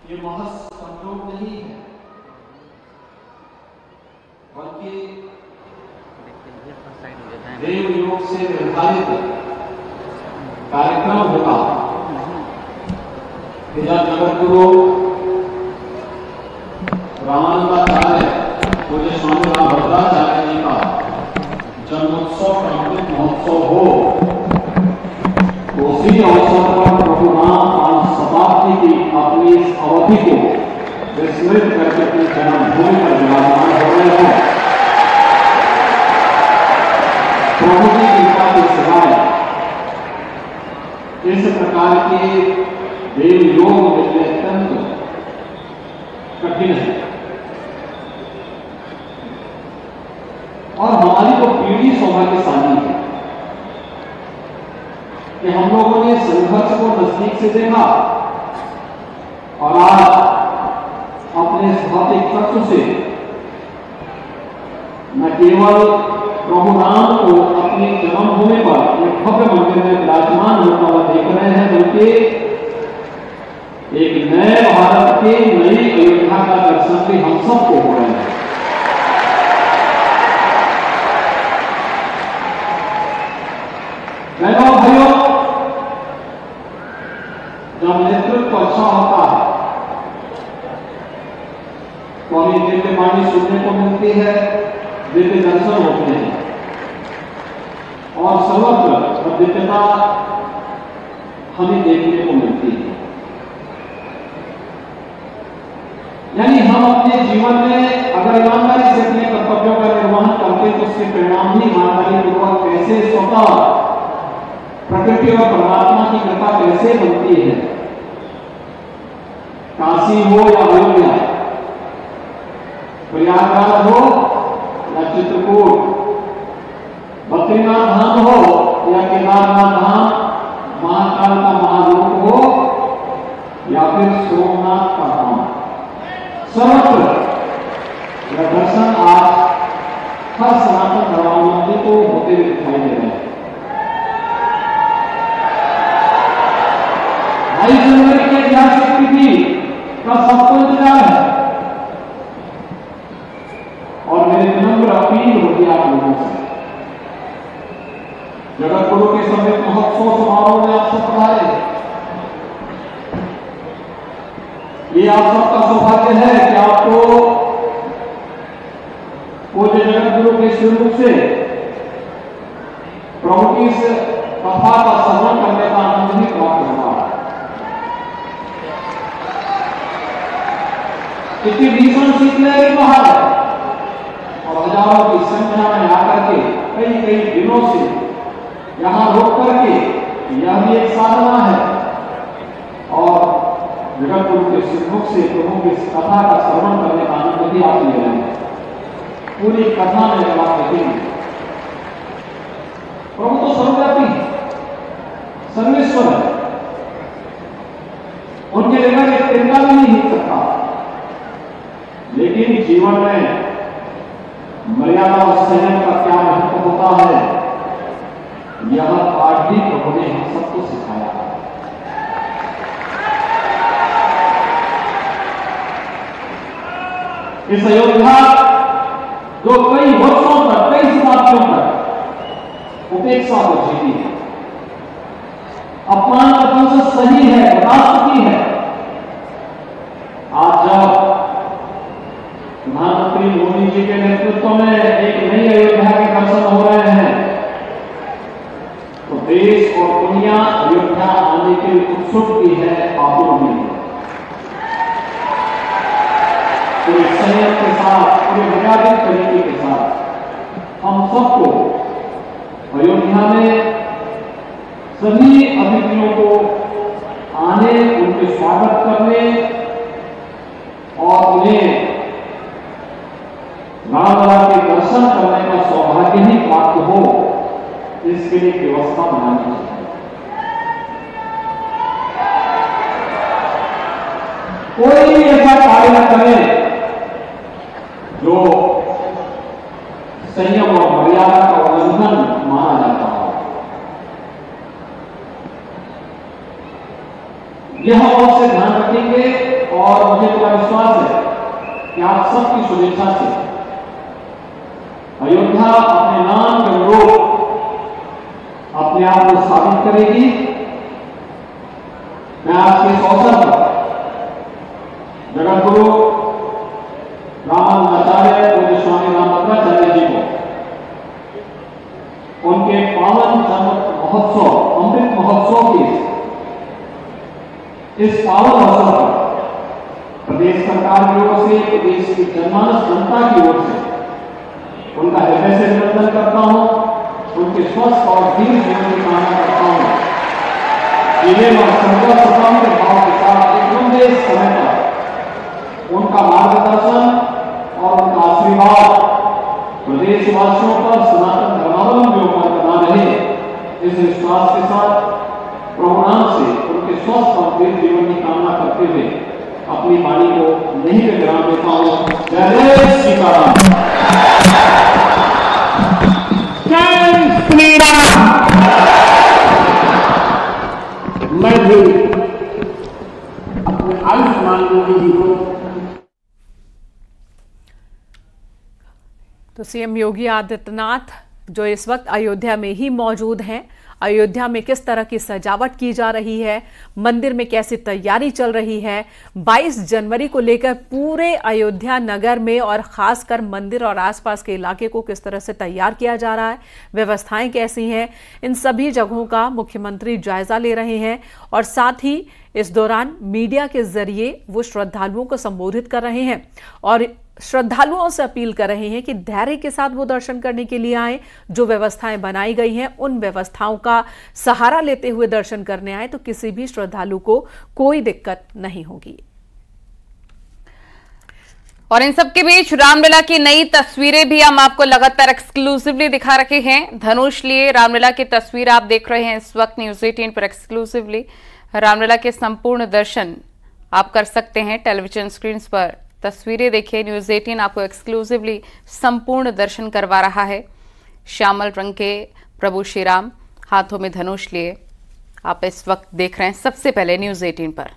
ये महज संयोग नहीं है, बल्कि देव योग से निर्धारित कार्यक्रम होगा कि जब जगत गुरु रामानंदाचार्य पूज्य स्वामी रामभद्राचार्य जी का जन्मोत्सव अमृत महोत्सव हो, तो उसी अवसर पर प्रभु राम 5 शताब्दी की अपनी इस अवधि को विस्मृत करके अपनी जन्मभूमि पर विराजमान हो रहे हैं। प्रभु की कृपा के सिवाय इस प्रकार के देव योग मिलने अत्यंत कठिन है। और हमारी तो पीढ़ी सौभाग्यशाली है कि हम लोगों ने संघर्ष को नजदीक से देखा और आज अपने भौतिक तत्व से न केवल प्रभु राम को अपनी जन्मभूमि पर एक भव्य मंदिर में विराजमान होता हुआ देख रहे हैं, बल्कि एक नए भारत के नई अयोध्या का दर्शन भी हम सबको हो रहे हैं। बहनों भाइयों, जब नेतृत्व अच्छा होता है तो हमें दिव्य वाणी सुनने को मिलती है, दिव्य दर्शन होते हैं और सर्वत्र दिव्यता हमें देखने को मिलती है। यानी हम अपने जीवन में अगर ईमानदारी से अपने कर्तव्यों का निर्वहन करते तो उसके परिणाम ही ईमानदारी पूर्वक कैसे स्वतः प्रकृति और परमात्मा की कृपा कैसे बनती है। काशी हो या अयोध्या, प्रयागराज हो या चित्रकूट, बद्रीनाथ धाम हो या केदारनाथ धाम, महाकाल का महालोक हो या फिर सोमनाथ का धाम, सर्वत्र यह दर्शन आज हर सनातन धर्मावलंबी को होते हुए दिखाई दे रहे हैं। 22 जनवरी की ऐतिहासिक तिथि का सबको इंतजार है और मेरी विनम्र अपील होगी आप लोगों से, जगत गुरु के समृत महोत्सव समारोह में आप सब पधारे। ये आप सबका सौभाग्य है कि आपको पूज्य जगत गुरु के श्रीमुख से प्रभु की इस कथा का श्रवण करने का आनंद भी प्राप्त हुआ। इतनी भीषण शीतलहर बाहर है और हजारों की संख्या में आकर के कई कई दिनों से यहां रुक करके यह भी एक साधना है और जगत गुरु के श्रीमुख से प्रभु की कथा का श्रवण करने का आनंद भी आप ले रहे हैं। पूरी कथा में जब आप देखेंगे प्रभु तो सर्वव्यापी है, सर्वेश्वर है, उनके बगैर एक तिनका भी नहीं हिल सकता। लेकिन जीवन में मर्यादा और संयम का क्या महत्व होता है, यह पाठ भी प्रभु ने हम सबको सिखाया है। इस अयोध्या जो कई वर्षों तक, कई शताब्दियों तक उपेक्षा को जीती है, अपमान का दंश सही है, बता चुकी है, आज जब प्रधानमंत्री मोदी जी के नेतृत्व में एक नई अयोध्या के दर्शन हो रहे हैं तो देश और दुनिया अयोध्या आने के लिए उत्सुक भी है, आतुर भी है। पूरे संयम के साथ, पूरे मर्यादित तरीके के साथ हम सबको अयोध्या में सभी अतिथियों को आने, उनके स्वागत करने और उन्हें रामलला के दर्शन करने का सौभाग्य ही प्राप्त हो, इसके लिए व्यवस्था बनानी चाहिए। कोई भी ऐसा कार्य न करे जो संयम और मर्यादा का उल्लंघन माना जाता हो। यह और से ध्यान रखेंगे और मुझे पूरा विश्वास है कि आप सबकी शुभेच्छा से अयोध्या अपने नाम के अनुरूप अपने आप को साबित करेगी। मैं आज के इस अवसर पर जगत गुरु रामानंदाचार्य पूज्य स्वामी रामभद्राचार्य जी को उनके पावन जन्म महोत्सव, अमृत महोत्सव के इस पावन अवसर पर प्रदेश सरकार की ओर से, प्रदेश की जनमानस जनता की ओर से उनका हृदय से अभिनंदन करता हूं, उनके स्वस्थ और दीर्घ जीवन की कामना करता हूं। इन्हें और संकल्प के भाव के साथ एक लंबे समय तक उनका मार्गदर्शन और उनका आशीर्वाद प्रदेशवासियों पर, सनातन धर्मावलंबियों पर बना रहे, इस विश्वास के साथ प्रभु नाम से उनके स्वस्थ और दीर्घ जीवन की कामना करते हुए अपनी वाणी को नहीं पे विराम देता हूं। जय सीताराम। जय श्री राम। मैं भी अपने आयुष्मान योगी जी को तो सीएम योगी आदित्यनाथ जो इस वक्त अयोध्या में ही मौजूद हैं, अयोध्या में किस तरह की सजावट की जा रही है, मंदिर में कैसी तैयारी चल रही है, 22 जनवरी को लेकर पूरे अयोध्या नगर में और खासकर मंदिर और आसपास के इलाके को किस तरह से तैयार किया जा रहा है, व्यवस्थाएं कैसी हैं, इन सभी जगहों का मुख्यमंत्री जायजा ले रहे हैं। और साथ ही इस दौरान मीडिया के जरिए वो श्रद्धालुओं को संबोधित कर रहे हैं और श्रद्धालुओं से अपील कर रहे हैं कि धैर्य के साथ वो दर्शन करने के लिए आए। जो व्यवस्थाएं बनाई गई हैं उन व्यवस्थाओं का सहारा लेते हुए दर्शन करने आए तो किसी भी श्रद्धालु को कोई दिक्कत नहीं होगी। और इन सब के बीच रामलीला की नई तस्वीरें भी हम आपको लगातार एक्सक्लूसिवली दिखा रखे हैं। धनुष लिए रामलीला की तस्वीर आप देख रहे हैं इस वक्त न्यूज़ 18 पर एक्सक्लूसिवली। रामलीला के संपूर्ण दर्शन आप कर सकते हैं टेलीविजन स्क्रीन पर। तस्वीरें देखिए, न्यूज़ 18 आपको एक्सक्लूसिवली संपूर्ण दर्शन करवा रहा है। श्यामल रंग के प्रभु श्री राम हाथों में धनुष लिए आप इस वक्त देख रहे हैं सबसे पहले न्यूज़ 18 पर।